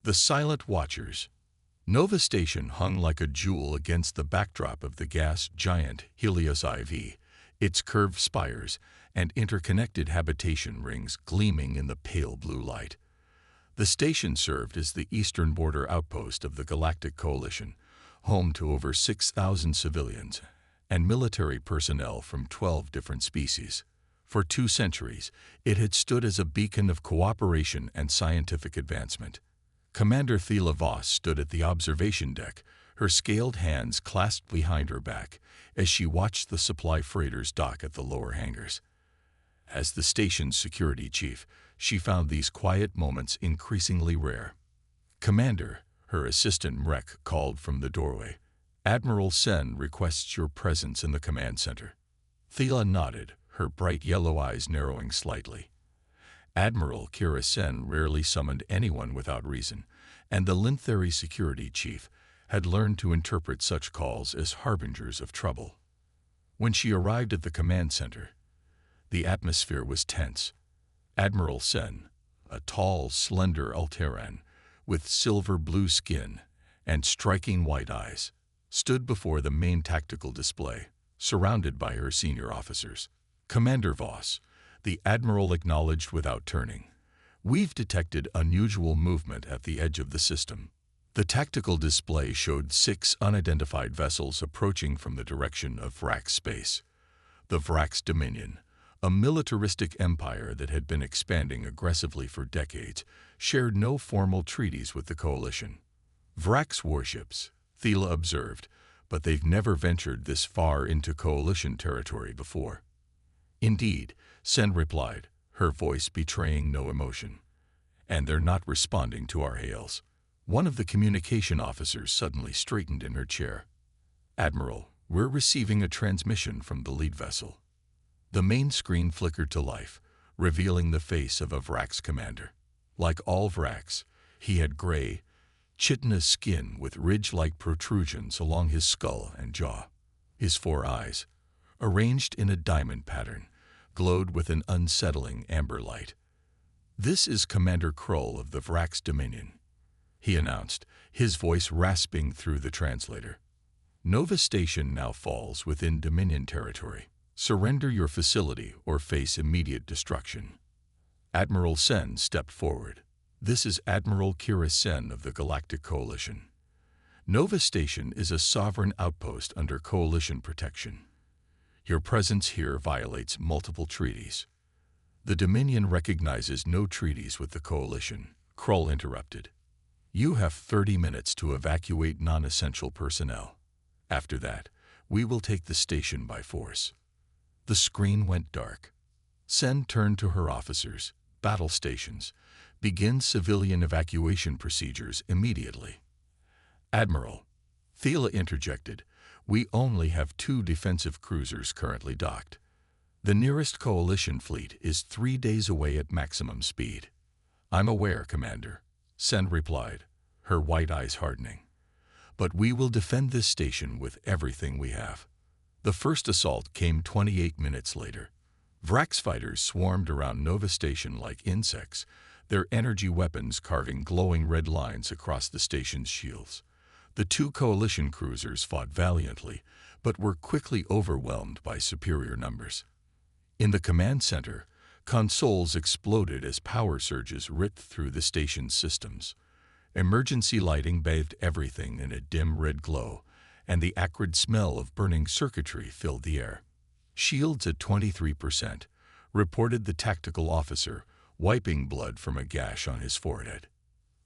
The Silent Watchers. Nova Station hung like a jewel against the backdrop of the gas giant Helios IV, its curved spires and interconnected habitation rings gleaming in the pale blue light. The station served as the eastern border outpost of the Galactic Coalition, home to over 6,000 civilians and military personnel from 12 different species. For 2 centuries, it had stood as a beacon of cooperation and scientific advancement. Commander Thela Voss stood at the observation deck, her scaled hands clasped behind her back, as she watched the supply freighters dock at the lower hangars. As the station's security chief, she found these quiet moments increasingly rare. "Commander," her assistant Mrek called from the doorway, "Admiral Sen requests your presence in the command center." Thela nodded, her bright yellow eyes narrowing slightly. Admiral Kira Sen rarely summoned anyone without reason, and the Lintheri security chief had learned to interpret such calls as harbingers of trouble. When she arrived at the command center, the atmosphere was tense. Admiral Sen, a tall, slender Alteran with silver-blue skin and striking white eyes, stood before the main tactical display, surrounded by her senior officers. "Commander Voss," the Admiral acknowledged without turning, "we've detected unusual movement at the edge of the system." The tactical display showed 6 unidentified vessels approaching from the direction of Vrax space. The Vrax Dominion, a militaristic empire that had been expanding aggressively for decades, shared no formal treaties with the Coalition. "Vrax warships," Thela observed, "but they've never ventured this far into Coalition territory before." "Indeed," Sen replied, her voice betraying no emotion. "And they're not responding to our hails." One of the communication officers suddenly straightened in her chair. "Admiral, we're receiving a transmission from the lead vessel." The main screen flickered to life, revealing the face of a Vrax commander. Like all Vrax, he had gray, chitinous skin with ridge-like protrusions along his skull and jaw. His 4 eyes, arranged in a diamond pattern, glowed with an unsettling amber light. "This is Commander Krull of the Vrax Dominion," he announced, his voice rasping through the translator. "Nova Station now falls within Dominion territory. Surrender your facility or face immediate destruction." Admiral Sen stepped forward. "This is Admiral Kira Sen of the Galactic Coalition. Nova Station is a sovereign outpost under Coalition protection. Your presence here violates multiple treaties." "The Dominion recognizes no treaties with the Coalition," Krull interrupted. "You have 30 minutes to evacuate non-essential personnel. After that, we will take the station by force." The screen went dark. Sen turned to her officers. "Battle stations, begin civilian evacuation procedures immediately." "Admiral," Thela interjected, "we only have 2 defensive cruisers currently docked. The nearest Coalition fleet is 3 days away at maximum speed." "I'm aware, Commander," Sen replied, her white eyes hardening. "But we will defend this station with everything we have." The first assault came 28 minutes later. Vrax fighters swarmed around Nova Station like insects, their energy weapons carving glowing red lines across the station's shields. The 2 Coalition cruisers fought valiantly, but were quickly overwhelmed by superior numbers. In the command center, consoles exploded as power surges ripped through the station's systems. Emergency lighting bathed everything in a dim red glow, and the acrid smell of burning circuitry filled the air. "Shields at 23%, reported the tactical officer, wiping blood from a gash on his forehead.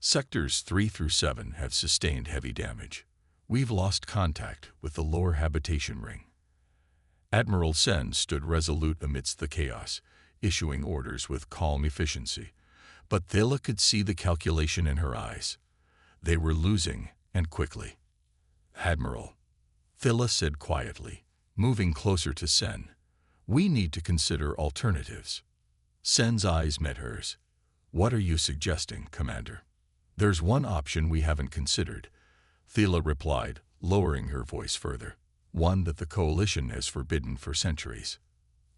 "Sectors 3 through 7 have sustained heavy damage. We've lost contact with the lower habitation ring." Admiral Sen stood resolute amidst the chaos, issuing orders with calm efficiency, but Thela could see the calculation in her eyes. They were losing, and quickly. "Admiral," Thela said quietly, moving closer to Sen, "we need to consider alternatives." Sen's eyes met hers. "What are you suggesting, Commander?" "There's one option we haven't considered," Thela replied, lowering her voice further. "One that the Coalition has forbidden for centuries."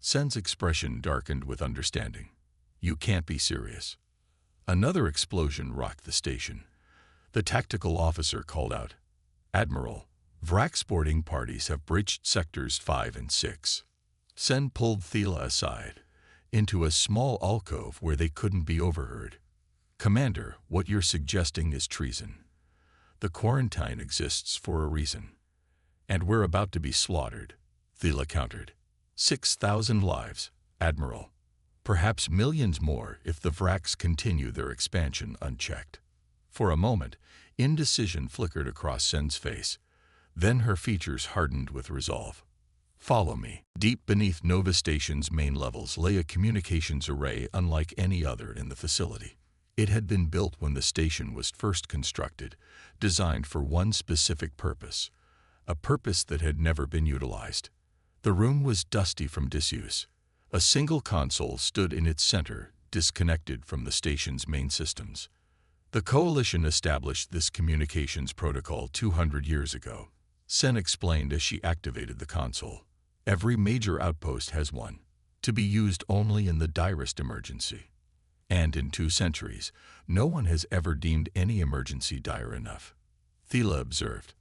Sen's expression darkened with understanding. "You can't be serious." Another explosion rocked the station. The tactical officer called out, "Admiral, Vrak sporting parties have breached sectors 5 and 6. Sen pulled Thela aside, into a small alcove where they couldn't be overheard. "Commander, what you're suggesting is treason. The quarantine exists for a reason. And we're about to be slaughtered," Thela countered. 6,000 lives, Admiral. Perhaps millions more if the Vraks continue their expansion unchecked. For a moment, indecision flickered across Sen's face. Then her features hardened with resolve. "Follow me." Deep beneath Nova Station's main levels lay a communications array unlike any other in the facility. It had been built when the station was first constructed, designed for one specific purpose, a purpose that had never been utilized. The room was dusty from disuse. A single console stood in its center, disconnected from the station's main systems. The Coalition established this communications protocol 200 years ago, Sen explained as she activated the console. Every major outpost has one, to be used only in the direst emergency. And in 2 centuries, no one has ever deemed any emergency dire enough, Thela observed.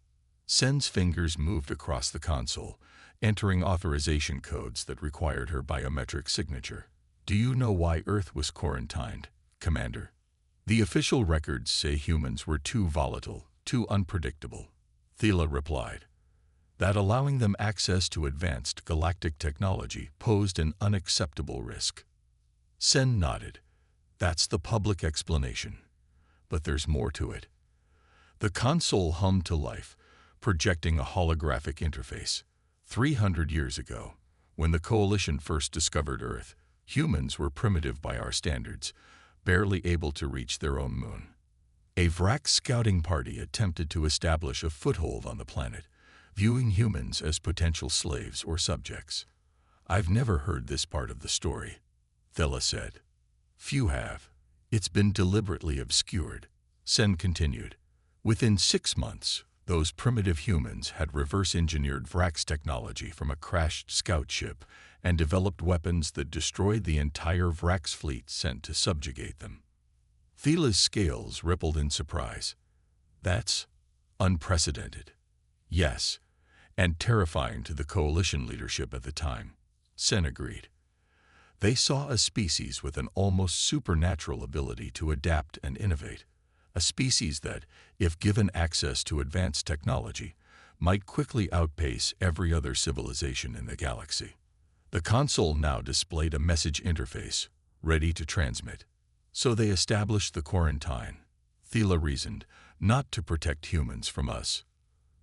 Sen's fingers moved across the console, entering authorization codes that required her biometric signature. "Do you know why Earth was quarantined, Commander?" "The official records say humans were too volatile, too unpredictable," Thela replied. "That allowing them access to advanced galactic technology posed an unacceptable risk." Sen nodded. "That's the public explanation. But there's more to it." The console hummed to life, projecting a holographic interface. 300 years ago, when the Coalition first discovered Earth, humans were primitive by our standards, barely able to reach their own moon. A Vrak scouting party attempted to establish a foothold on the planet, viewing humans as potential slaves or subjects. "I've never heard this part of the story," Thela said. "Few have. It's been deliberately obscured," Sen continued. "Within 6 months, those primitive humans had reverse-engineered Vrak's technology from a crashed scout ship and developed weapons that destroyed the entire Vrak's fleet sent to subjugate them." Thela's scales rippled in surprise. "That's unprecedented." "Yes, and terrifying to the Coalition leadership at the time," Sen agreed. "They saw a species with an almost supernatural ability to adapt and innovate. A species that, if given access to advanced technology, might quickly outpace every other civilization in the galaxy." The console now displayed a message interface, ready to transmit. "So they established the quarantine," Thela reasoned, "not to protect humans from us,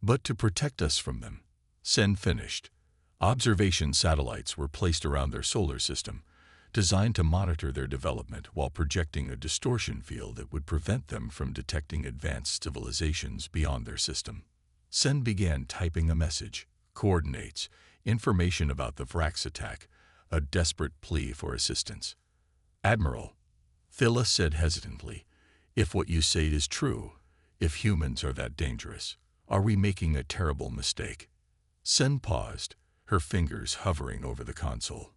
but to protect us from them." Sen finished. Observation satellites were placed around their solar system, designed to monitor their development while projecting a distortion field that would prevent them from detecting advanced civilizations beyond their system. Sen began typing a message, coordinates, information about the Vrak's attack, a desperate plea for assistance. "Admiral," Thela said hesitantly, "if what you say is true, if humans are that dangerous, are we making a terrible mistake?" Sen paused, her fingers hovering over the console.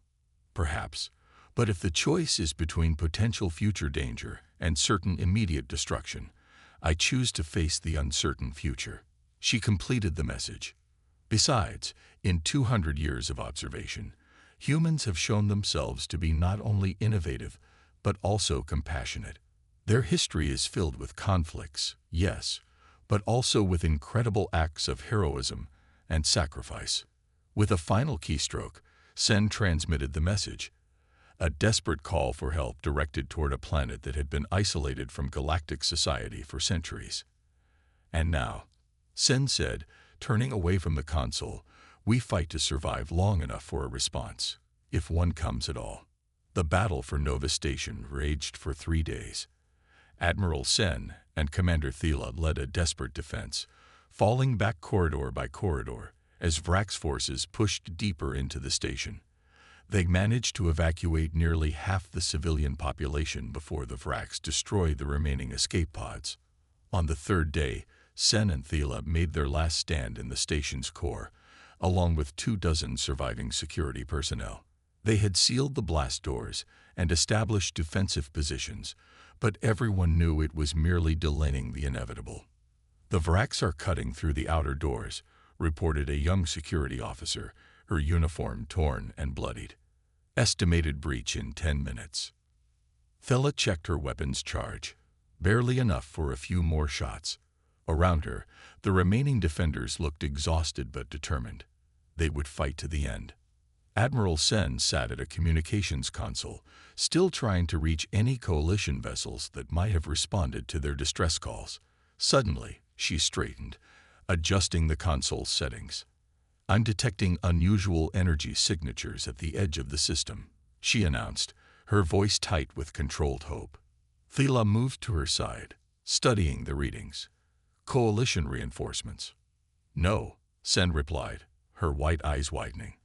"Perhaps. But if the choice is between potential future danger and certain immediate destruction, I choose to face the uncertain future." She completed the message. "Besides, in 200 years of observation, humans have shown themselves to be not only innovative, but also compassionate. Their history is filled with conflicts, yes, but also with incredible acts of heroism and sacrifice." With a final keystroke, Sen transmitted the message. A desperate call for help directed toward a planet that had been isolated from galactic society for centuries. "And now," Sen said, turning away from the console, "we fight to survive long enough for a response, if one comes at all." The battle for Nova Station raged for 3 days. Admiral Sen and Commander Thela led a desperate defense, falling back corridor by corridor as Vrak's forces pushed deeper into the station. They managed to evacuate nearly half the civilian population before the Vraks destroyed the remaining escape pods. On the 3rd day, Sen and Thela made their last stand in the station's core, along with 24 surviving security personnel. They had sealed the blast doors and established defensive positions, but everyone knew it was merely delaying the inevitable. "The Vraks are cutting through the outer doors," reported a young security officer, her uniform torn and bloodied. "Estimated breach in 10 minutes. Thela checked her weapons charge. Barely enough for a few more shots. Around her, the remaining defenders looked exhausted but determined. They would fight to the end. Admiral Sen sat at a communications console, still trying to reach any coalition vessels that might have responded to their distress calls. Suddenly, she straightened, adjusting the console's settings. "I'm detecting unusual energy signatures at the edge of the system," she announced, her voice tight with controlled hope. Thela moved to her side, studying the readings. "Coalition reinforcements." "No," Sen replied, her white eyes widening.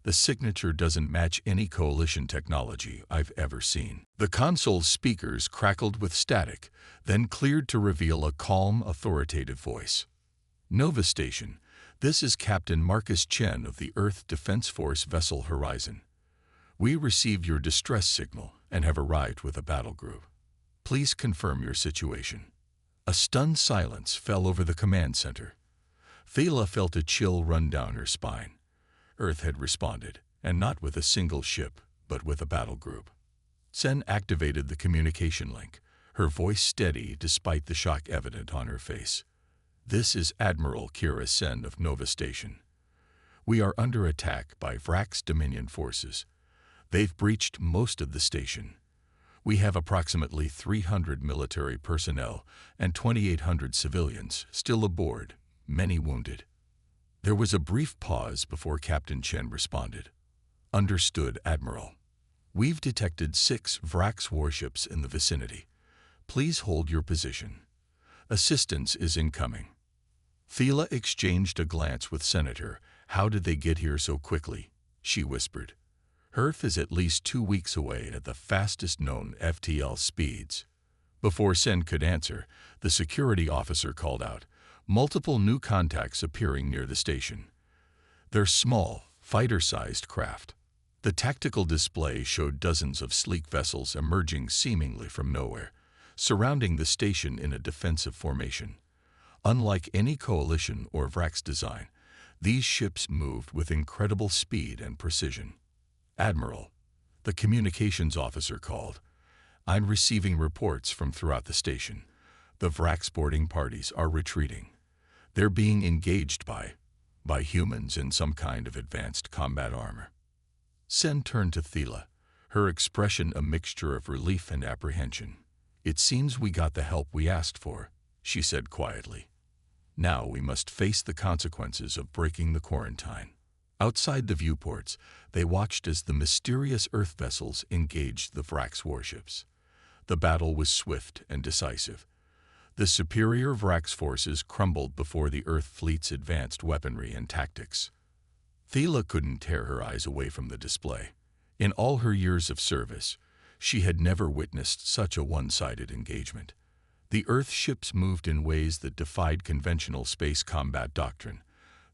"The signature doesn't match any coalition technology I've ever seen." The console's speakers crackled with static, then cleared to reveal a calm, authoritative voice. "Nova Station, this is Captain Marcus Chen of the Earth Defense Force vessel Horizon. We received your distress signal and have arrived with a battle group. Please confirm your situation." A stunned silence fell over the command center. Thela felt a chill run down her spine. Earth had responded, and not with a single ship, but with a battle group. Sen activated the communication link, her voice steady despite the shock evident on her face. "This is Admiral Kira Sen of Nova Station. We are under attack by Vraks Dominion forces. They've breached most of the station. We have approximately 300 military personnel and 2,800 civilians still aboard, many wounded." There was a brief pause before Captain Chen responded. "Understood, Admiral. We've detected 6 Vraks warships in the vicinity. Please hold your position. Assistance is incoming." Thela exchanged a glance with Senator. "How did they get here so quickly?" she whispered. "Earth is at least 2 weeks away at the fastest known FTL speeds." Before Sen could answer, the security officer called out, multiple new contacts appearing near the station. They're small, fighter-sized craft. The tactical display showed dozens of sleek vessels emerging seemingly from nowhere, surrounding the station in a defensive formation. Unlike any coalition or Vraks design, these ships moved with incredible speed and precision. "Admiral," the communications officer called, "I'm receiving reports from throughout the station. The Vraks boarding parties are retreating. They're being engaged by humans in some kind of advanced combat armor." Sen turned to Thela, her expression a mixture of relief and apprehension. "It seems we got the help we asked for," she said quietly. "Now we must face the consequences of breaking the quarantine." Outside the viewports, they watched as the mysterious Earth vessels engaged the Vraks warships. The battle was swift and decisive. The superior Vraks forces crumbled before the Earth fleet's advanced weaponry and tactics. Thela couldn't tear her eyes away from the display. In all her years of service, she had never witnessed such a one-sided engagement. The Earth ships moved in ways that defied conventional space combat doctrine,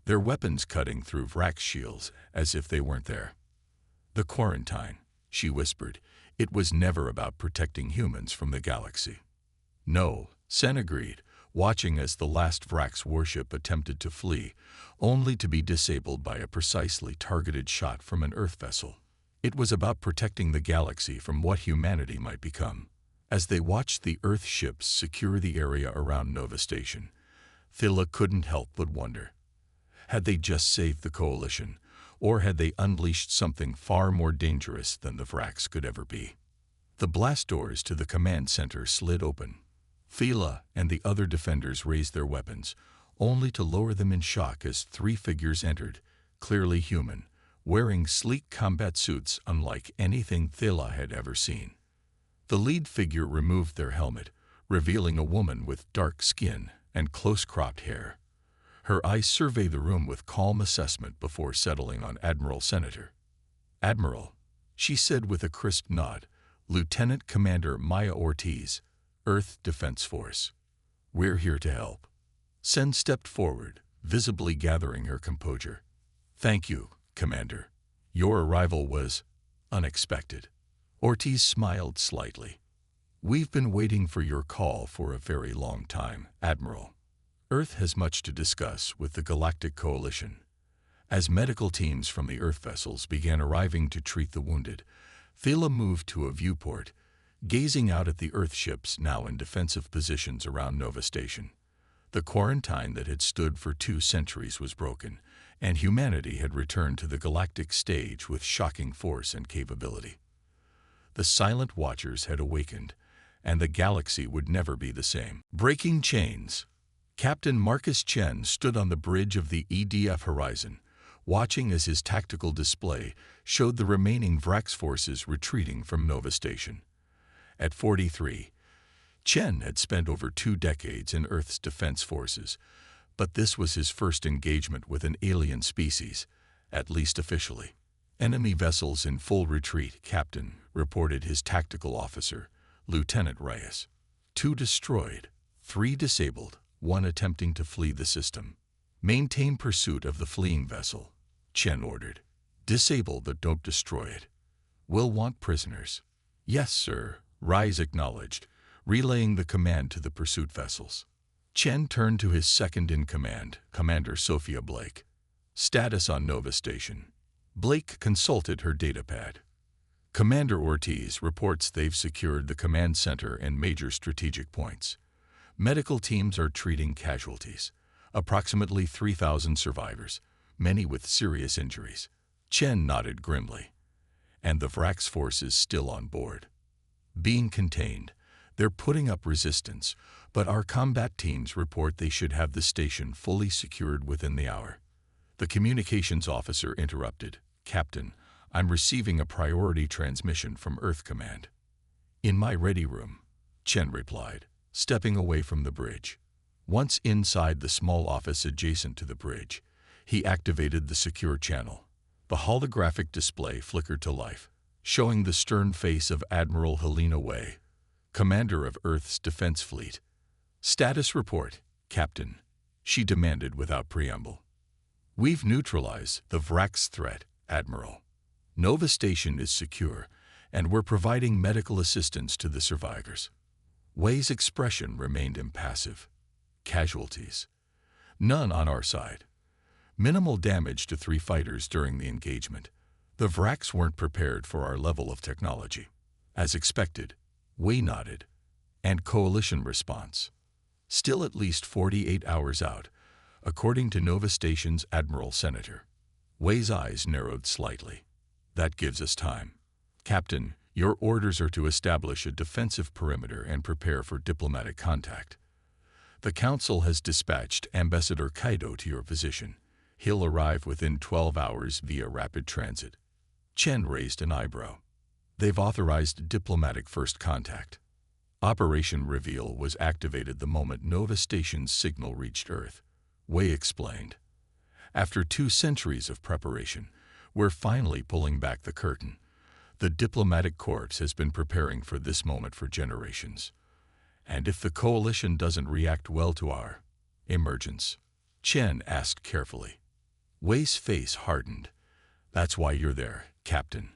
their weapons cutting through Vraks shields as if they weren't there. "The quarantine," she whispered. "It was never about protecting humans from the galaxy." "No," Sen agreed, watching as the last Vraks warship attempted to flee, only to be disabled by a precisely targeted shot from an Earth vessel. It was about protecting the galaxy from what humanity might become. As they watched the Earth ships secure the area around Nova Station, Thela couldn't help but wonder. Had they just saved the Coalition, or had they unleashed something far more dangerous than the Vraks could ever be? The blast doors to the command center slid open. Thela and the other defenders raised their weapons, only to lower them in shock as 3 figures entered, clearly human, wearing sleek combat suits unlike anything Thela had ever seen. The lead figure removed their helmet, revealing a woman with dark skin and close-cropped hair. Her eyes surveyed the room with calm assessment before settling on Admiral Senator. "Admiral," she said with a crisp nod, "Lieutenant Commander Maya Ortiz, Earth Defense Force. We're here to help." Sen stepped forward, visibly gathering her composure. "Thank you, Commander. Your arrival was unexpected." Ortiz smiled slightly. We've been waiting for your call for a very long time, Admiral. Earth has much to discuss with the Galactic Coalition. As medical teams from the Earth vessels began arriving to treat the wounded, Thela moved to a viewport, gazing out at the Earth ships now in defensive positions around Nova Station. The quarantine that had stood for 2 centuries was broken, and humanity had returned to the galactic stage with shocking force and capability. The silent watchers had awakened, and the galaxy would never be the same. Breaking chains. Captain Marcus Chen stood on the bridge of the EDF horizon, watching as his tactical display showed the remaining Vrax forces retreating from Nova Station. At 43, Chen had spent over 2 decades in Earth's defense forces, but this was his first engagement with an alien species, at least officially. Enemy vessels in full retreat, Captain, reported his tactical officer, Lieutenant Reyes. 2 destroyed, 3 disabled, 1 attempting to flee the system. Maintain pursuit of the fleeing vessel, Chen ordered. Disable but don't destroy it. We'll want prisoners. Yes, sir, Reyes acknowledged, relaying the command to the pursuit vessels. Chen turned to his second-in-command, Commander Sophia Blake. Status on Nova Station. Blake consulted her datapad. Commander Ortiz reports they've secured the command center and major strategic points. Medical teams are treating casualties, approximately 3,000 survivors, many with serious injuries. Chen nodded grimly. And the Vrax force is still on board. Being contained, they're putting up resistance, but our combat teams report they should have the station fully secured within the hour. The communications officer interrupted. Captain, I'm receiving a priority transmission from Earth Command. In my ready room, Chen replied, stepping away from the bridge. Once inside the small office adjacent to the bridge, he activated the secure channel. The holographic display flickered to life, showing the stern face of Admiral Helena Wei, commander of Earth's defense fleet. Status report, Captain, she demanded without preamble. We've neutralized the Vrax threat, Admiral. Nova Station is secure, and we're providing medical assistance to the survivors. Wei's expression remained impassive. Casualties. None on our side. Minimal damage to 3 fighters during the engagement. The Vrax weren't prepared for our level of technology. As expected, Wei nodded. And coalition response. Still at least 48 hours out, according to Nova Station's Admiral Senator. Wei's eyes narrowed slightly. That gives us time. Captain, your orders are to establish a defensive perimeter and prepare for diplomatic contact. The Council has dispatched Ambassador Kaido to your position. He'll arrive within 12 hours via rapid transit. Chen raised an eyebrow. They've authorized diplomatic first contact. Operation Reveal was activated the moment Nova Station's signal reached Earth. Wei explained. After 2 centuries of preparation, we're finally pulling back the curtain. The diplomatic corps has been preparing for this moment for generations. And if the coalition doesn't react well to our emergence, Chen asked carefully. Wei's face hardened. That's why you're there, Captain.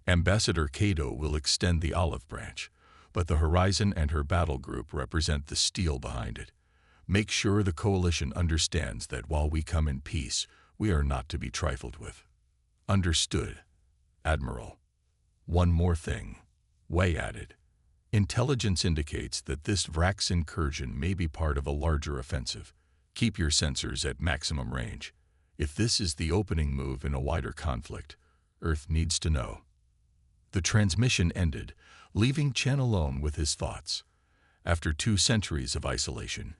Ambassador Kaido will extend the olive branch, but the Horizon and her battle group represent the steel behind it. Make sure the coalition understands that while we come in peace, we are not to be trifled with. Understood, Admiral. One more thing, Wei added. Intelligence indicates that this Vrax incursion may be part of a larger offensive. Keep your sensors at maximum range. If this is the opening move in a wider conflict, Earth needs to know. The transmission ended, leaving Chen alone with his thoughts. After 2 centuries of isolation,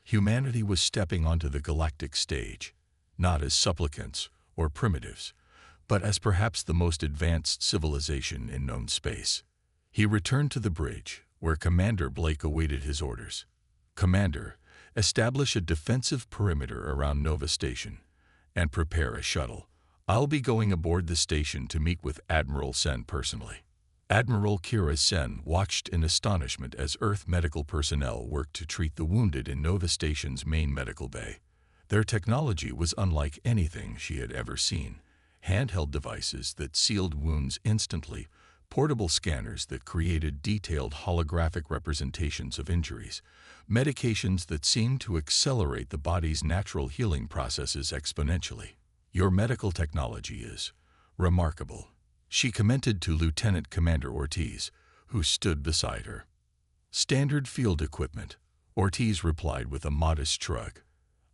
humanity was stepping onto the galactic stage, not as supplicants or primitives, but as perhaps the most advanced civilization in known space. He returned to the bridge, where Commander Blake awaited his orders. Commander, establish a defensive perimeter around Nova Station, and prepare a shuttle. I'll be going aboard the station to meet with Admiral Sen personally. Admiral Kira Sen watched in astonishment as Earth medical personnel worked to treat the wounded in Nova Station's main medical bay. Their technology was unlike anything she had ever seen. Handheld devices that sealed wounds instantly, portable scanners that created detailed holographic representations of injuries, medications that seemed to accelerate the body's natural healing processes exponentially. Your medical technology is remarkable, she commented to Lieutenant Commander Ortiz, who stood beside her. Standard field equipment, Ortiz replied with a modest shrug.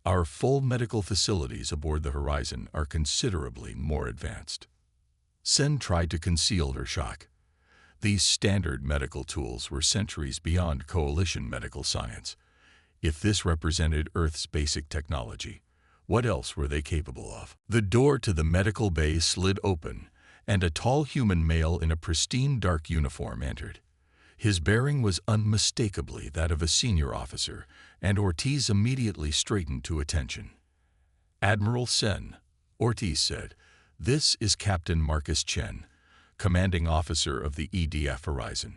Our full medical facilities aboard the Horizon are considerably more advanced. Sen tried to conceal her shock. These standard medical tools were centuries beyond Coalition medical science. If this represented Earth's basic technology, what else were they capable of? The door to the medical bay slid open, and a tall human male in a pristine dark uniform entered. His bearing was unmistakably that of a senior officer, and Ortiz immediately straightened to attention. Admiral Sen, Ortiz said, "This is Captain Marcus Chen, commanding officer of the EDF Horizon."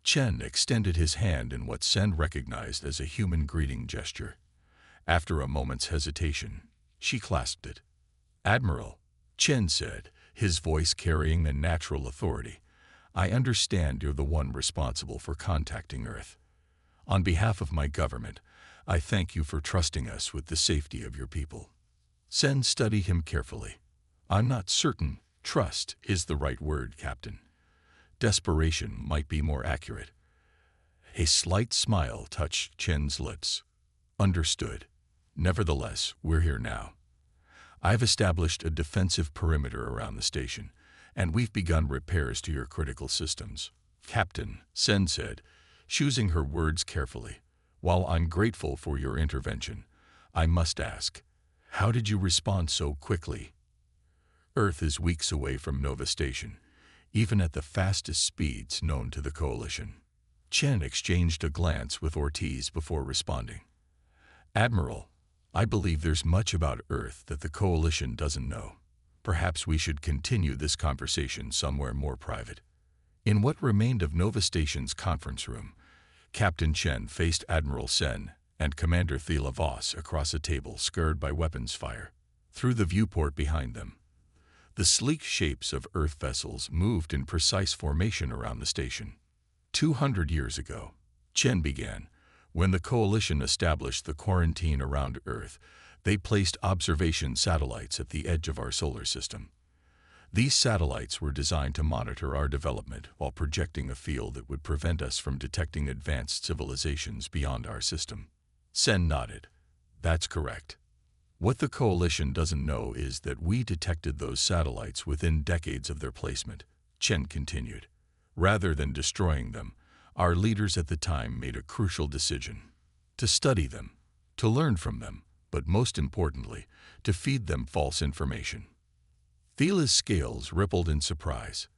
Chen extended his hand in what Sen recognized as a human greeting gesture. After a moment's hesitation, she clasped it. "Admiral," Chen said, his voice carrying a natural authority, "I understand you're the one responsible for contacting Earth. On behalf of my government, I thank you for trusting us with the safety of your people." Sen studied him carefully. "I'm not certain trust is the right word, Captain. Desperation might be more accurate." A slight smile touched Chen's lips. "Understood. Nevertheless, we're here now. I've established a defensive perimeter around the station, and we've begun repairs to your critical systems." "Captain," Sen said, choosing her words carefully, "while I'm grateful for your intervention, I must ask, how did you respond so quickly? Earth is weeks away from Nova Station, even at the fastest speeds known to the Coalition." Chen exchanged a glance with Ortiz before responding. "Admiral, I believe there's much about Earth that the Coalition doesn't know. Perhaps we should continue this conversation somewhere more private." In what remained of Nova Station's conference room, Captain Chen faced Admiral Sen and Commander Thela Voss across a table scarred by weapons fire. Through the viewport behind them, the sleek shapes of Earth vessels moved in precise formation around the station. 200 years ago, Chen began, when the Coalition established the quarantine around Earth, they placed observation satellites at the edge of our solar system. These satellites were designed to monitor our development while projecting a field that would prevent us from detecting advanced civilizations beyond our system. Sen nodded. "That's correct. What the Coalition doesn't know is that we detected those satellites within decades of their placement," Chen continued. "Rather than destroying them, our leaders at the time made a crucial decision: to study them, to learn from them, but most importantly, to feed them false information." Thela's scales rippled in surprise.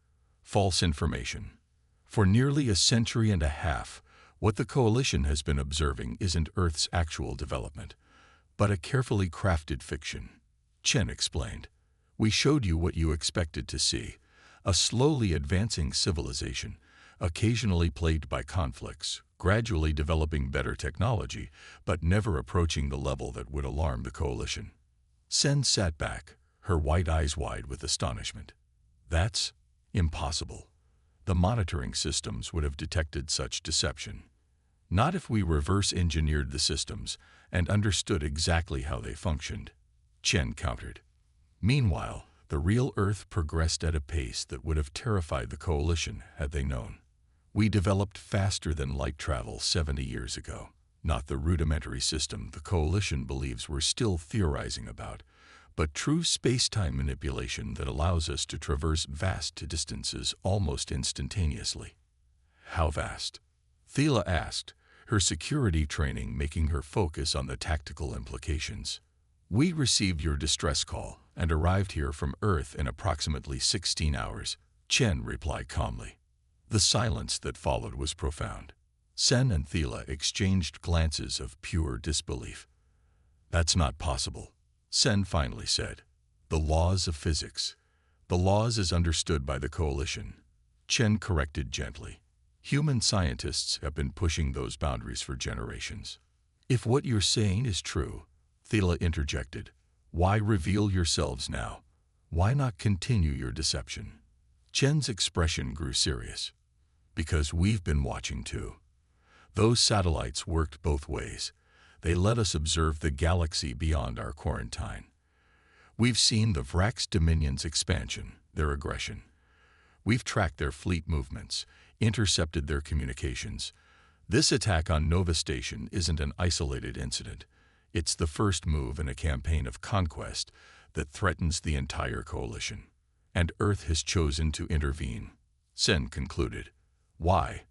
False information. For nearly a century and a half, what the Coalition has been observing isn't Earth's actual development, but a carefully crafted fiction. Chen explained. "We showed you what you expected to see, a slowly advancing civilization, occasionally plagued by conflicts, gradually developing better technology, but never approaching the level that would alarm the Coalition." Sen sat back, her white eyes wide with astonishment. "That's impossible. The monitoring systems would have detected such deception. Not if we reverse-engineered the systems and understood exactly how they functioned," Chen countered. Meanwhile, the real Earth progressed at a pace that would have terrified the Coalition had they known. "We developed faster than light travel 70 years ago, not the rudimentary system the Coalition believes we're still theorizing about, but true space-time manipulation that allows us to traverse vast distances almost instantaneously." "How vast?" Thela asked, her security training making her focus on the tactical implications. "We received your distress call and arrived here from Earth in approximately 16 hours, Chen replied calmly. The silence that followed was profound. Sen and Thela exchanged glances of pure disbelief. "That's not possible," Sen finally said. "The laws of physics. The laws as understood by the Coalition," Chen corrected gently. "Human scientists have been pushing those boundaries for generations." "If what you're saying is true," Thela interjected, "why reveal yourselves now? Why not continue your deception?" Chen's expression grew serious. Because we've been watching too. Those satellites worked both ways. They let us observe the galaxy beyond our quarantine. We've seen the Vrax Dominion's expansion, their aggression. We've tracked their fleet movements, intercepted their communications. This attack on Nova Station isn't an isolated incident. It's the first move in a campaign of conquest that threatens the entire coalition. And Earth has chosen to intervene. Sen concluded. Why?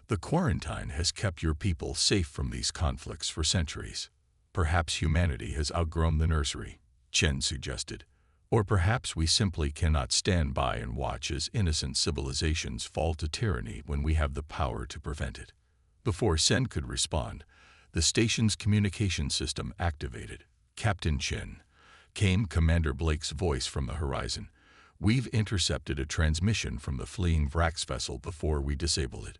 The quarantine has kept your people safe from these conflicts for centuries. Perhaps humanity has outgrown the nursery, Chen suggested. Or perhaps we simply cannot stand by and watch as innocent civilizations fall to tyranny when we have the power to prevent it. Before Sen could respond, the station's communication system activated. Captain Chen, came Commander Blake's voice from the horizon. We've intercepted a transmission from the fleeing Vrax vessel before we disable it.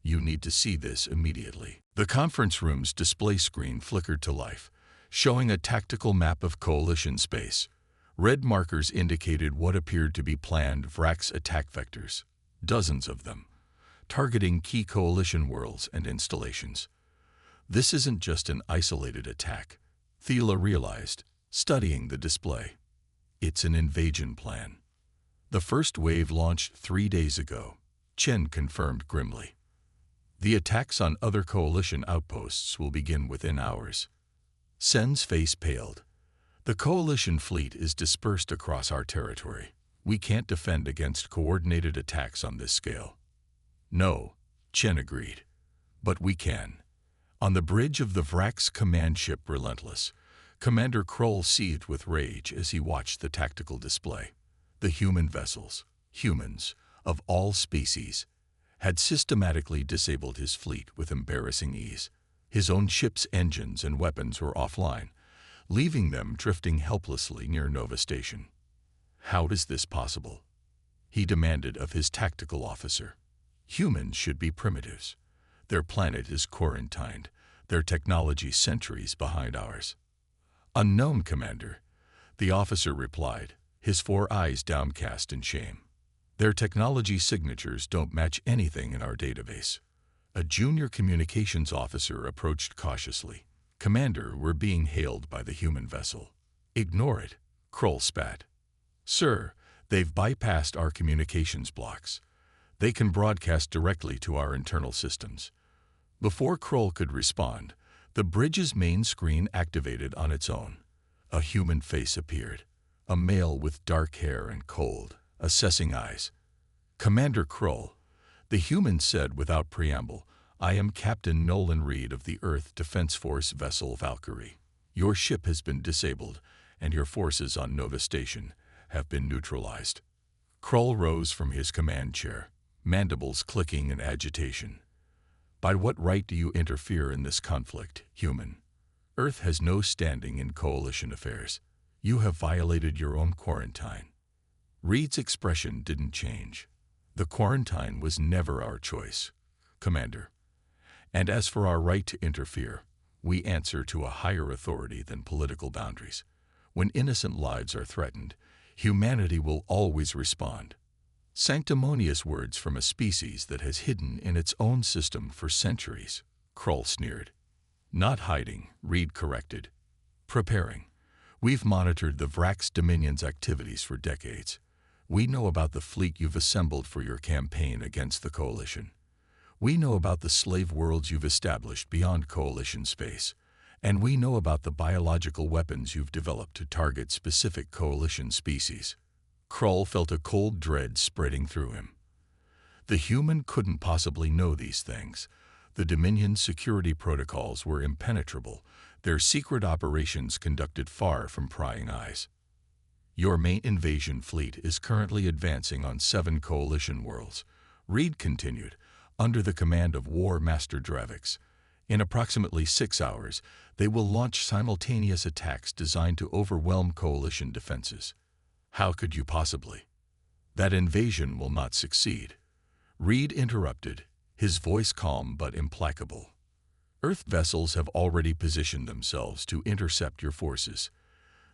You need to see this immediately. The conference room's display screen flickered to life, showing a tactical map of coalition space. Red markers indicated what appeared to be planned Vrax attack vectors, dozens of them, targeting key coalition worlds and installations. This isn't just an isolated attack, Thela realized, studying the display. It's an invasion plan. The first wave launched 3 days ago, Chen confirmed grimly. The attacks on other coalition outposts will begin within hours. Sen's face paled. The coalition fleet is dispersed across our territory. We can't defend against coordinated attacks on this scale. No, Chen agreed. But we can. On the bridge of the Vrax command ship Relentless, Commander Kroll seethed with rage as he watched the tactical display. The human vessels, humans, of all species, had systematically disabled his fleet with embarrassing ease. His own ship's engines and weapons were offline, leaving them drifting helplessly near Nova Station. How is this possible? He demanded of his tactical officer. Humans should be primitives. Their planet is quarantined, their technology centuries behind ours. Unknown, Commander, the officer replied, his 4 eyes downcast in shame. Their technology signatures don't match anything in our database. A junior communications officer approached cautiously. Commander, we're being hailed by the human vessel. Ignore it, Kroll spat. Sir, they've bypassed our communications blocks. They can broadcast directly to our internal systems. Before Kroll could respond, the bridge's main screen activated on its own. A human face appeared, a male with dark hair and cold, assessing eyes. Commander Kroll, the human said without preamble, I am Captain Nolan Reed of the Earth Defense Force vessel Valkyrie. Your ship has been disabled, and your forces on Nova Station have been neutralized. Kroll rose from his command chair, mandibles clicking in agitation. By what right do you interfere in this conflict, human? Earth has no standing in coalition affairs. You have violated your own quarantine. Reed's expression didn't change. The quarantine was never our choice, Commander. And as for our right to interfere, we answer to a higher authority than political boundaries. When innocent lives are threatened, humanity will always respond. Sanctimonious words from a species that has hidden in its own system for centuries, Kroll sneered. Not hiding, Reed corrected. Preparing. We've monitored the Vrax Dominion's activities for decades. We know about the fleet you've assembled for your campaign against the Coalition. We know about the slave worlds you've established beyond Coalition space. And we know about the biological weapons you've developed to target specific Coalition species. Kroll felt a cold dread spreading through him. The human couldn't possibly know these things. The Dominion's security protocols were impenetrable, their secret operations conducted far from prying eyes. Your main invasion fleet is currently advancing on 7 Coalition worlds, Reed continued, under the command of War Master Dravix. In approximately 6 hours, they will launch simultaneous attacks designed to overwhelm Coalition defenses. How could you possibly? That invasion will not succeed. Reed interrupted, his voice calm but implacable. Earth vessels have already positioned themselves to intercept your forces.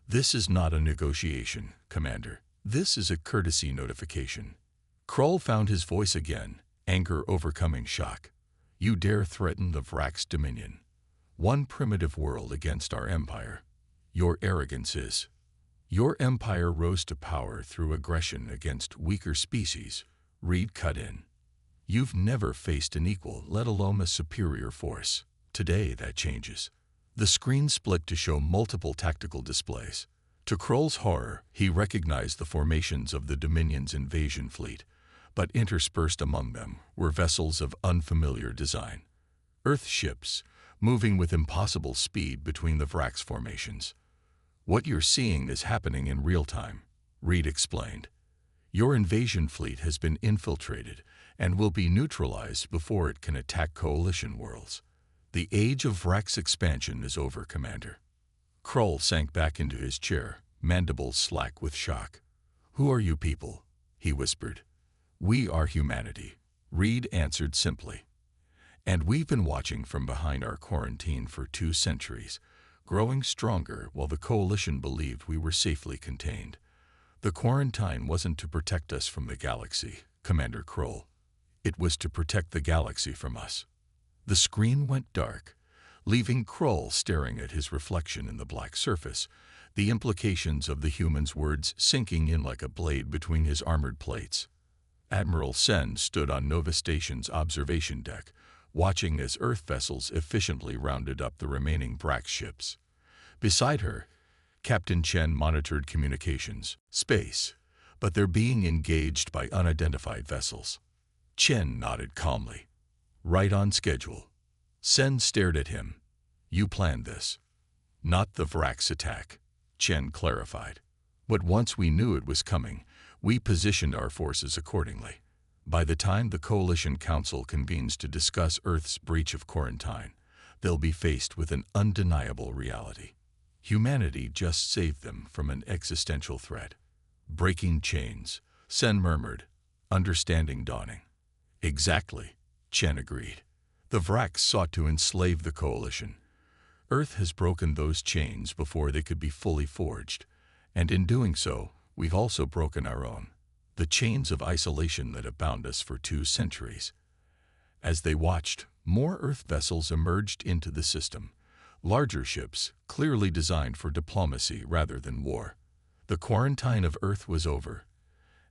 This is not a negotiation, Commander. This is a courtesy notification. Krull found his voice again, anger overcoming shock. You dare threaten the Vrax dominion. One primitive world against our empire. Your arrogance is. Your empire rose to power through aggression against weaker species. Reed cut in. You've never faced an equal, let alone a superior force. Today that changes. The screen split to show multiple tactical displays. To Krull's horror, he recognized the formations of the Dominion's invasion fleet, but interspersed among them were vessels of unfamiliar design. Earth ships, moving with impossible speed between the Vrax formations. What you're seeing is happening in real time, Reed explained. Your invasion fleet has been infiltrated and will be neutralized before it can attack Coalition worlds. The age of Vrax expansion is over, Commander. Krull sank back into his chair, mandibles slack with shock. Who are you people? He whispered. We are humanity, Reed answered simply. And we've been watching from behind our quarantine for 2 centuries, growing stronger while the Coalition believed we were safely contained. The quarantine wasn't to protect us from the galaxy, Commander Krull. It was to protect the galaxy from us. The screen went dark, leaving Krull staring at his reflection in the black surface, the implications of the human's words sinking in like a blade between his armored plates. Admiral Sen stood on Nova Station's observation deck, watching as Earth vessels efficiently rounded up the remaining Vrax ships. Beside her, Captain Chen monitored communications, space, but they're being engaged by unidentified vessels. Chen nodded calmly. Right on schedule. Sen stared at him. You planned this. Not the Vrax attack, Chen clarified. But once we knew it was coming, we positioned our forces accordingly. By the time the Coalition Council convenes to discuss Earth's breach of quarantine, they'll be faced with an undeniable reality. Humanity just saved them from an existential threat. Breaking chains, Sen murmured, understanding dawning. Exactly, Chen agreed. The Vrax sought to enslave the Coalition. Earth has broken those chains before they could be fully forged, and in doing so, we've also broken our own. The chains of isolation that have bound us for 2 centuries. As they watched, more Earth vessels emerged into the system, larger ships, clearly designed for diplomacy rather than war. The quarantine of Earth was over,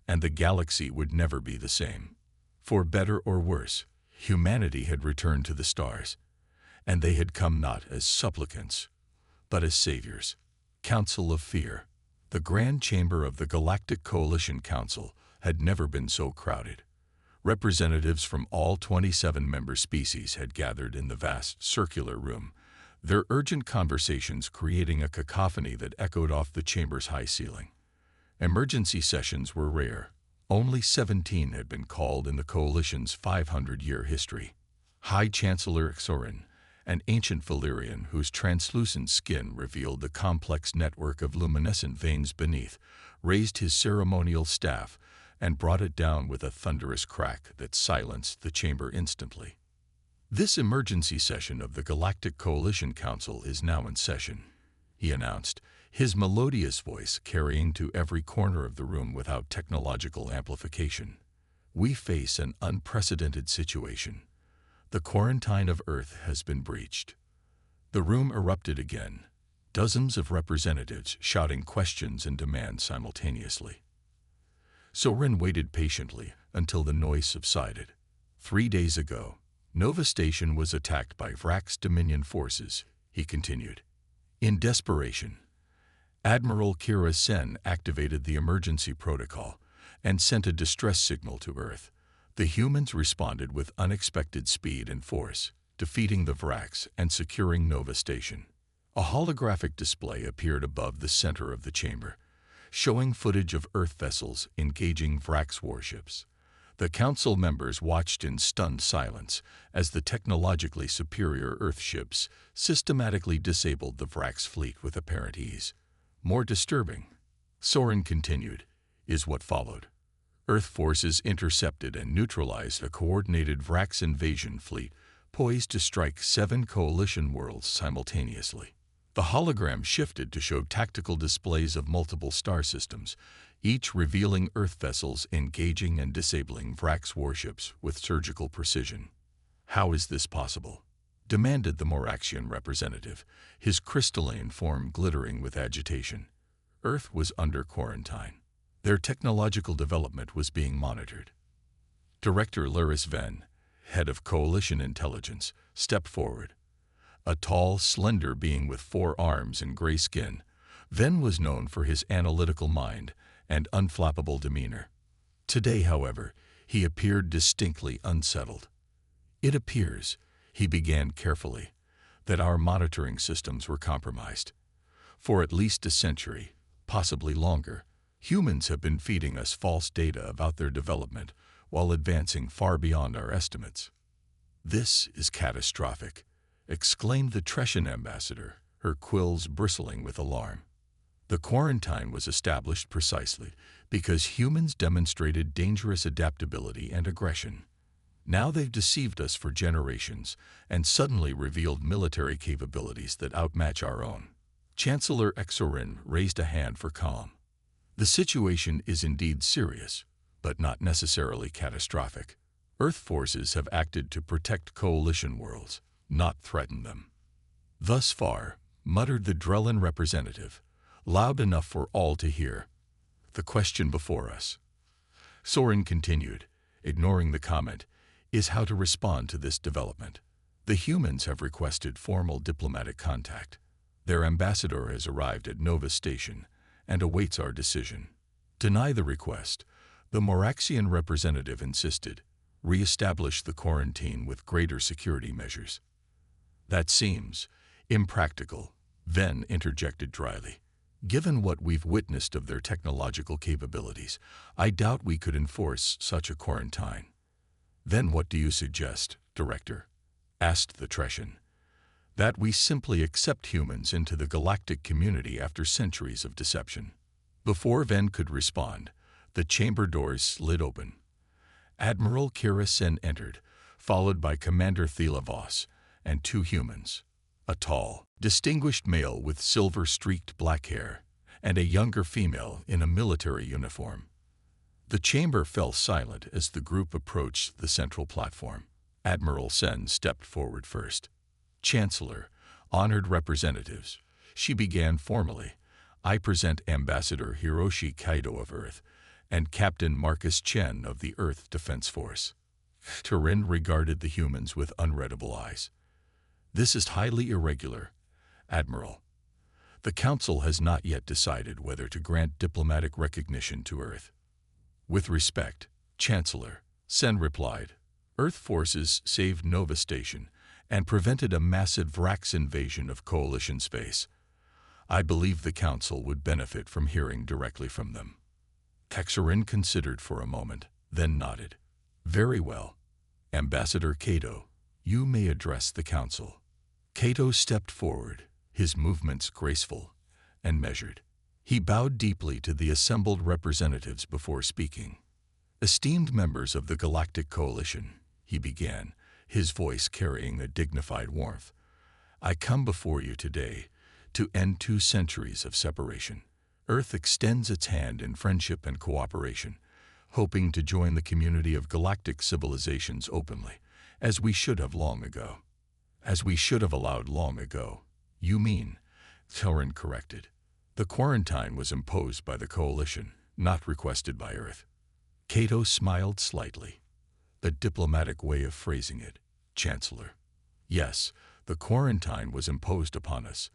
and the galaxy would never be the same. For better or worse, humanity had returned to the stars, and they had come not as supplicants, but as saviors. Council of Fear. The Grand Chamber of the Galactic Coalition Council had never been so crowded. Representatives from all 27 member species had gathered in the vast circular room, their urgent conversations creating a cacophony that echoed off the chamber's high ceiling. Emergency sessions were rare. Only 17 had been called in the Coalition's 500-year history. High Chancellor Xorin, an ancient Valyrian whose translucent skin revealed the complex network of luminescent veins beneath, raised his ceremonial staff and brought it down with a thunderous crack that silenced the chamber instantly. This emergency session of the Galactic Coalition Council is now in session, he announced, his melodious voice carrying to every corner of the room without technological amplification. We face an unprecedented situation. The quarantine of Earth has been breached. The room erupted again, dozens of representatives shouting questions and demands simultaneously. Soren waited patiently until the noise subsided. 3 days ago, Nova Station was attacked by Vrax Dominion forces, he continued. In desperation, Admiral Kira Sen activated the emergency protocol and sent a distress signal to Earth. The humans responded with unexpected speed and force, defeating the Vrax and securing Nova Station. A holographic display appeared above the center of the chamber, showing footage of Earth vessels engaging Vrax warships. The Council members watched in stunned silence as the technologically superior Earth ships systematically disabled the Vrax fleet with apparent ease. More disturbing, Soren continued, is what followed. Earth forces intercepted and neutralized a coordinated Vrax invasion fleet poised to strike 7 coalition worlds simultaneously. The hologram shifted to show tactical displays of multiple star systems, each revealing Earth vessels engaging and disabling Vrax warships with surgical precision. "How is this possible?" demanded the Moraxian representative, his crystalline form glittering with agitation. Earth was under quarantine. Their technological development was being monitored. Director Luris Venn, head of Coalition Intelligence, stepped forward. A tall, slender being with 4 arms and gray skin, Venn was known for his analytical mind and unflappable demeanor. Today, however, he appeared distinctly unsettled. "It appears," he began carefully, "that our monitoring systems were compromised. For at least a century, possibly longer, humans have been feeding us false data about their development while advancing far beyond our estimates." "This is catastrophic," exclaimed the Trescian ambassador, her quills bristling with alarm. "The quarantine was established precisely because humans demonstrated dangerous adaptability and aggression. Now they've deceived us for generations and suddenly revealed military capabilities that outmatch our own." Chancellor Exorin raised a hand for calm. "The situation is indeed serious, but not necessarily catastrophic. Earth forces have acted to protect coalition worlds, not threaten them." "Thus far," muttered the Drellin representative, loud enough for all to hear. "The question before us," Soren continued, ignoring the comment, "is how to respond to this development. The humans have requested formal diplomatic contact. Their ambassador has arrived at Nova Station and awaits our decision." "Deny the request," the Moraxian representative insisted. "Re-establish the quarantine with greater security measures." "That seems impractical," Venn interjected dryly. "Given what we've witnessed of their technological capabilities, I doubt we could enforce such a quarantine." "Then what do you suggest, Director?" asked the Trescian. "That we simply accept humans into the galactic community after centuries of deception." Before Venn could respond, the chamber doors slid open. Admiral Kira Sen entered, followed by Commander Thela Voss and 2 humans, a tall, distinguished male with silver-streaked black hair, and a younger female in a military uniform. The chamber fell silent as the group approached the central platform. Admiral Sen stepped forward first. "Chancellor, honored representatives," she began formally, "I present Ambassador Hiroshi Kaido of Earth and Captain Marcus Chen of the Earth Defense Force." Turin regarded the humans with unreadable eyes. "This is highly irregular, Admiral. The Council has not yet decided whether to grant diplomatic recognition to Earth." "With respect, Chancellor," Sen replied, "Earth forces saved Nova Station and prevented a massive Vrax invasion of Coalition space. I believe the Council would benefit from hearing directly from them." Exorin considered for a moment, then nodded. "Very well. Ambassador Cato, you may address the Council." Cato stepped forward, his movements graceful and measured. He bowed deeply to the assembled representatives before speaking. "Esteemed members of the Galactic Coalition," he began, his voice carrying a dignified warmth, "I come before you today to end 2 centuries of separation. Earth extends its hand in friendship and cooperation, hoping to join the community of galactic civilizations openly, as we should have long ago." "As we should have allowed long ago, you mean," Thorin corrected. "The quarantine was imposed by the Coalition, not requested by Earth." Cato smiled slightly. "A diplomatic way of phrasing it, Chancellor. Yes, the quarantine was imposed upon us,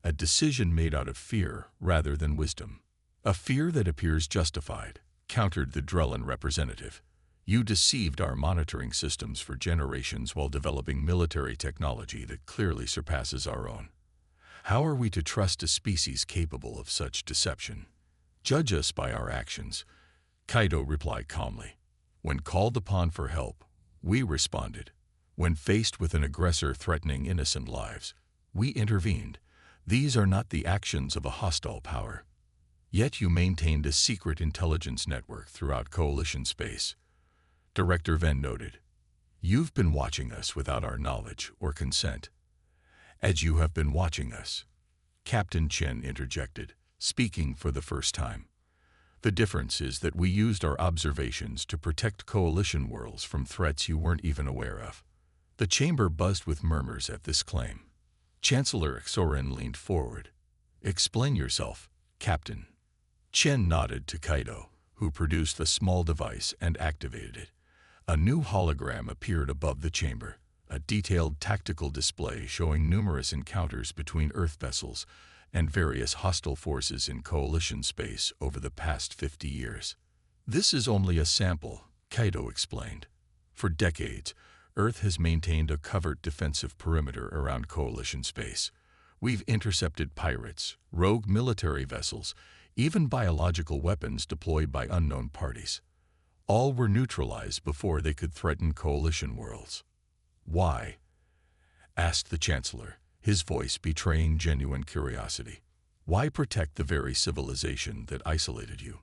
a decision made out of fear rather than wisdom." "A fear that appears justified," countered the Drellin representative. "You deceived our monitoring systems for generations while developing military technology that clearly surpasses our own. How are we to trust a species capable of such deception?" "Judge us by our actions," Kaido replied calmly. "When called upon for help, we responded. When faced with an aggressor threatening innocent lives, we intervened. These are not the actions of a hostile power. Yet you maintained a secret intelligence network throughout Coalition space." Director Venn noted. "You've been watching us without our knowledge or consent. As you have been watching us, Captain Chen interjected, speaking for the first time. The difference is that we used our observations to protect coalition worlds from threats you weren't even aware of. The chamber buzzed with murmurs at this claim. Chancellor Xorin leaned forward. Explain yourself, Captain. Chen nodded to Kaido, who produced a small device and activated it. A new hologram appeared above the chamber, a detailed tactical display showing numerous encounters between Earth vessels and various hostile forces in coalition space over the past 50 years. This is only a sample, Kaido explained. For decades, Earth has maintained a covert defensive perimeter around coalition space. We've intercepted pirates, rogue military vessels, even biological weapons deployed by unknown parties. All were neutralized before they could threaten coalition worlds. Why? Asked the Chancellor, his voice betraying genuine curiosity. Why protect the very civilization that isolated you?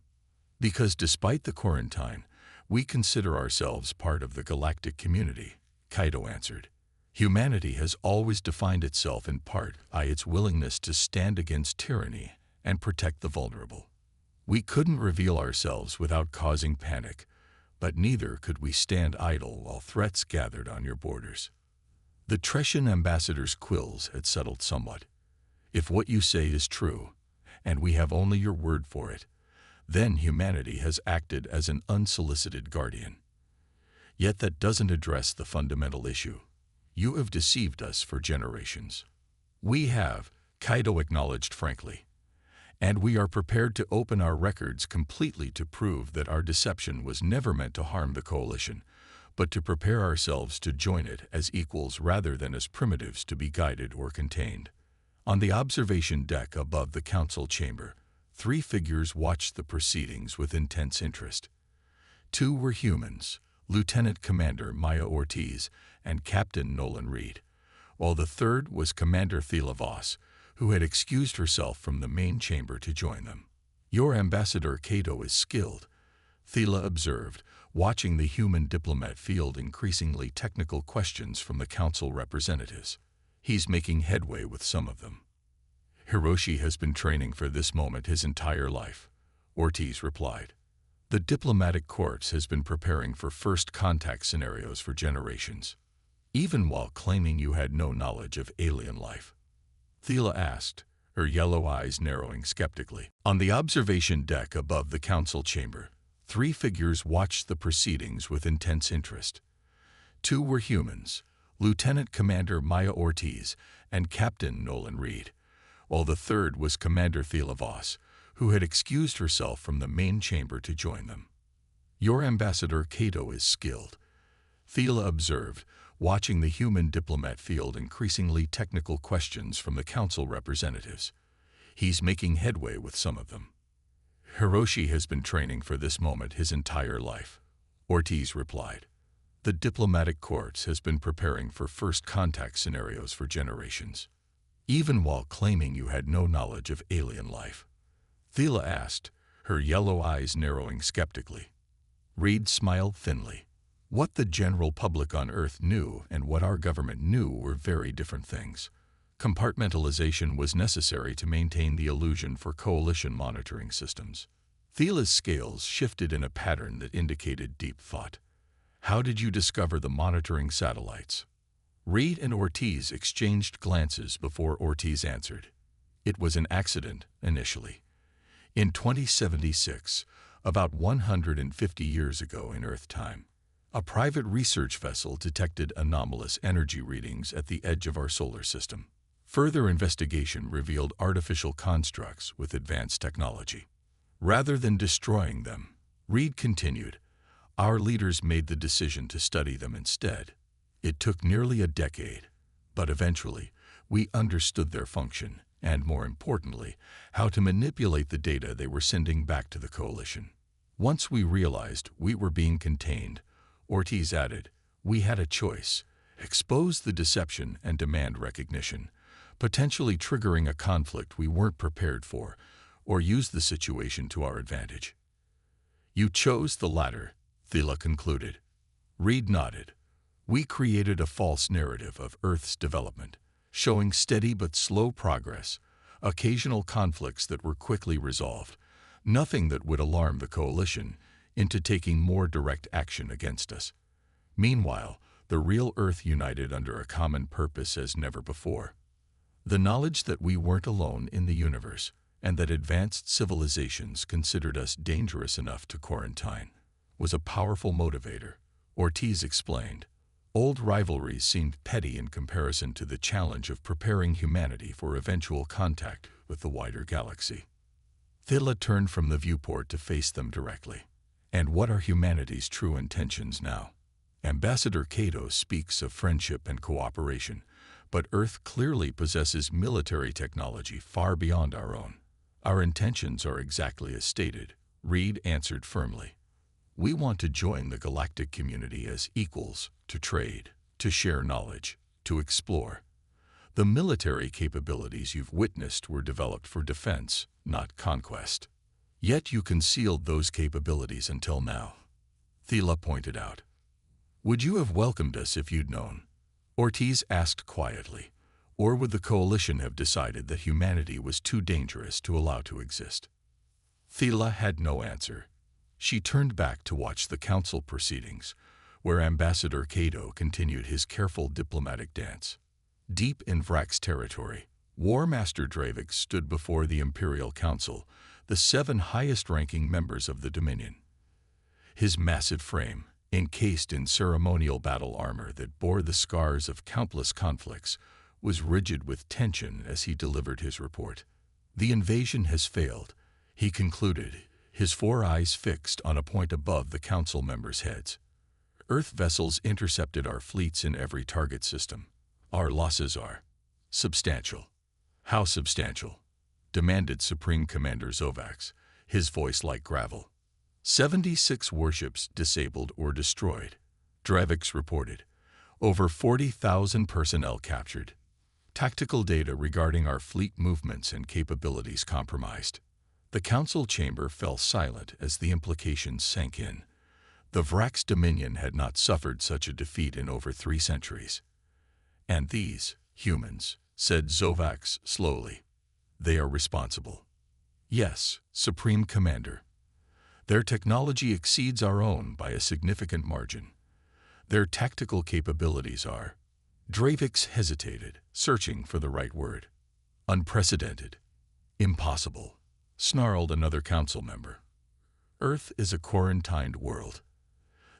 Because despite the quarantine, we consider ourselves part of the galactic community, Kaido answered. Humanity has always defined itself in part by its willingness to stand against tyranny and protect the vulnerable. We couldn't reveal ourselves without causing panic, but neither could we stand idle while threats gathered on your borders. The Tretian ambassador's quills had settled somewhat. If what you say is true, and we have only your word for it, then humanity has acted as an unsolicited guardian. Yet that doesn't address the fundamental issue. You have deceived us for generations. We have, Kaido acknowledged frankly, and we are prepared to open our records completely to prove that our deception was never meant to harm the coalition, but to prepare ourselves to join it as equals rather than as primitives to be guided or contained. On the observation deck above the council chamber, 3 figures watched the proceedings with intense interest. 2 were humans, Lieutenant Commander Maya Ortiz and Captain Nolan Reed, while the third was Commander Thela Voss, who had excused herself from the main chamber to join them. Your ambassador Kaido is skilled, Thela observed, watching the human diplomat field increasingly technical questions from the council representatives. He's making headway with some of them. Hiroshi has been training for this moment his entire life, Ortiz replied. The diplomatic corps has been preparing for first contact scenarios for generations, even while claiming you had no knowledge of alien life. Thela asked, her yellow eyes narrowing skeptically. On the observation deck above the council chamber, 3 figures watched the proceedings with intense interest. 2 were humans, Lieutenant Commander Maya Ortiz and Captain Nolan Reed, while the third was Commander Thela Voss, who had excused herself from the main chamber to join them. Your ambassador Kaido is skilled, Thela observed, watching the human diplomat field increasingly technical questions from the council representatives. He's making headway with some of them. Hiroshi has been training for this moment his entire life, Ortiz replied. The diplomatic corps has been preparing for first contact scenarios for generations, even while claiming you had no knowledge of alien life. Thela asked, her yellow eyes narrowing skeptically. Reed smiled thinly. What the general public on Earth knew and what our government knew were very different things. Compartmentalization was necessary to maintain the illusion for coalition monitoring systems. Thela's scales shifted in a pattern that indicated deep thought. How did you discover the monitoring satellites? Reed and Ortiz exchanged glances before Ortiz answered. It was an accident, initially. In 2076, about 150 years ago in Earth time, a private research vessel detected anomalous energy readings at the edge of our solar system. Further investigation revealed artificial constructs with advanced technology. Rather than destroying them, Reed continued, our leaders made the decision to study them instead. It took nearly a decade, but eventually, we understood their function and, more importantly, how to manipulate the data they were sending back to the coalition. Once we realized we were being contained, Ortiz added, we had a choice: expose the deception and demand recognition, potentially triggering a conflict we weren't prepared for, or use the situation to our advantage. You chose the latter, Thela concluded. Reed nodded. We created a false narrative of Earth's development, showing steady but slow progress, occasional conflicts that were quickly resolved, nothing that would alarm the coalition into taking more direct action against us. Meanwhile, the real Earth united under a common purpose as never before. The knowledge that we weren't alone in the universe, and that advanced civilizations considered us dangerous enough to quarantine, was a powerful motivator, Ortiz explained. Old rivalries seemed petty in comparison to the challenge of preparing humanity for eventual contact with the wider galaxy. Thila turned from the viewport to face them directly. And what are humanity's true intentions now? Ambassador Cato speaks of friendship and cooperation, but Earth clearly possesses military technology far beyond our own. Our intentions are exactly as stated, Reed answered firmly. We want to join the galactic community as equals, to trade, to share knowledge, to explore. The military capabilities you've witnessed were developed for defense, not conquest. Yet you concealed those capabilities until now, Thila pointed out. Would you have welcomed us if you'd known? Ortiz asked quietly. Or would the coalition have decided that humanity was too dangerous to allow to exist? Thila had no answer. She turned back to watch the council proceedings, where Ambassador Cato continued his careful diplomatic dance. Deep in Vrax territory, War Master Dravik stood before the Imperial Council, the 7 highest-ranking members of the Dominion. His massive frame, encased in ceremonial battle armor that bore the scars of countless conflicts, was rigid with tension as he delivered his report. The invasion has failed, he concluded, his 4 eyes fixed on a point above the council members' heads. Earth vessels intercepted our fleets in every target system. Our losses are substantial. How substantial? Demanded Supreme Commander Zovax, his voice like gravel. 76 warships disabled or destroyed, Dravix reported. Over 40,000 personnel captured. Tactical data regarding our fleet movements and capabilities compromised. The council chamber fell silent as the implications sank in. The Vrax Dominion had not suffered such a defeat in over 3 centuries. And these, humans, said Zovax slowly. They are responsible. Yes, Supreme Commander. Their technology exceeds our own by a significant margin. Their tactical capabilities are... Dravix hesitated, searching for the right word. Unprecedented. Impossible, snarled another council member. Earth is a quarantined world.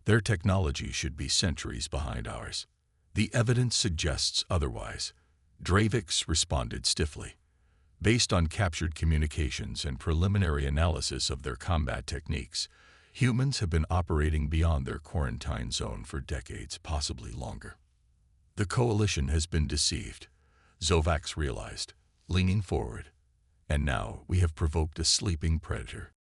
Their technology should be centuries behind ours. The evidence suggests otherwise. Dravix responded stiffly. Based on captured communications and preliminary analysis of their combat techniques, humans have been operating beyond their quarantine zone for decades, possibly longer. The coalition has been deceived, Zovax realized, leaning forward. And now we have provoked a sleeping predator.